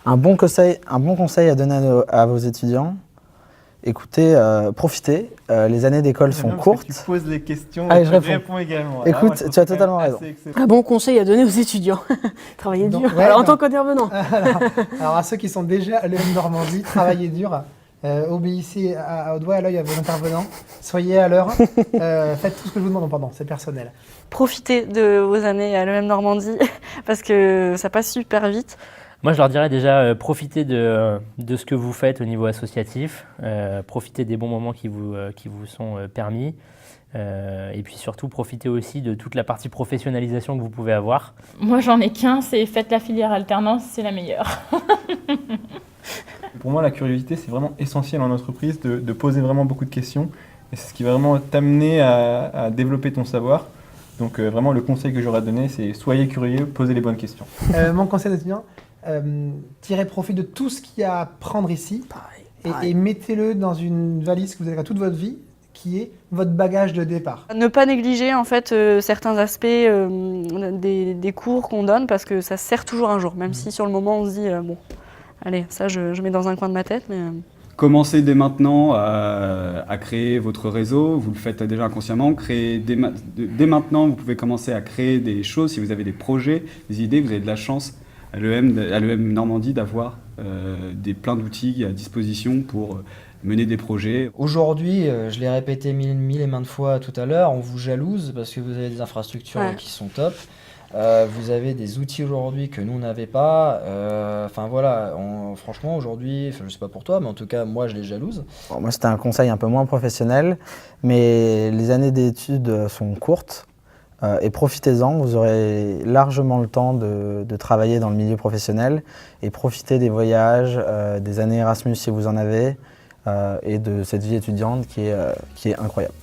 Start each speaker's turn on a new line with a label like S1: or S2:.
S1: Un bon conseil à donner à vos étudiants, écoutez, profitez, les années d'école sont courtes.
S2: Tu poses les questions
S1: Allez,
S2: et
S1: je
S2: tu
S1: réponds.
S2: réponds également.
S1: Écoute, tu as totalement raison.
S3: Un bon conseil à donner aux étudiants, travailler dur.
S4: Ouais,
S3: Alors, en tant qu'intervenant.
S4: Alors, à ceux qui sont déjà à l'EM Normandie, travaillez dur, obéissez au doigt et à l'œil à vos intervenants, soyez à l'heure, faites tout ce que je vous demande, pardon, c'est personnel.
S5: Profitez de vos années à l'EM Normandie parce que ça passe super vite.
S6: Moi, je leur dirais déjà, profitez de ce que vous faites au niveau associatif, profitez des bons moments qui vous sont permis, et puis surtout, profitez aussi de toute la partie professionnalisation que vous pouvez avoir.
S7: Moi, j'en ai qu'un, c'est faites la filière alternance, c'est la meilleure.
S2: Pour moi, la curiosité, c'est vraiment essentiel en entreprise de poser vraiment beaucoup de questions. Et c'est ce qui va vraiment t'amener à développer ton savoir. Donc vraiment, le conseil que j'aurais donné, c'est soyez curieux, posez les bonnes questions.
S4: Mon conseil d'étudiant, tirez profit de tout ce qu'il y a à prendre ici et mettez-le dans une valise que vous avez toute votre vie, qui est votre bagage de départ.
S5: Ne pas négliger en fait certains aspects des cours qu'on donne parce que ça sert toujours un jour, même si sur le moment on se dit bon, allez, ça je mets dans un coin de ma tête, mais...
S8: Commencez dès maintenant à créer votre réseau, vous le faites déjà inconsciemment, dès maintenant vous pouvez commencer à créer des choses, si vous avez des projets, des idées, vous avez de la chance à l'EM Normandie d'avoir plein d'outils à disposition pour mener des projets.
S9: Aujourd'hui, je l'ai répété mille et maintes fois tout à l'heure, on vous jalouse parce que vous avez des infrastructures qui sont top. Vous avez des outils aujourd'hui que nous on n'avait pas. Enfin voilà, franchement aujourd'hui, je sais pas pour toi, mais en tout cas moi je les jalouse.
S1: Bon, moi c'était un conseil un peu moins professionnel, mais les années d'études sont courtes et profitez-en, vous aurez largement le temps de travailler dans le milieu professionnel et profitez des voyages, des années Erasmus si vous en avez et de cette vie étudiante qui est incroyable.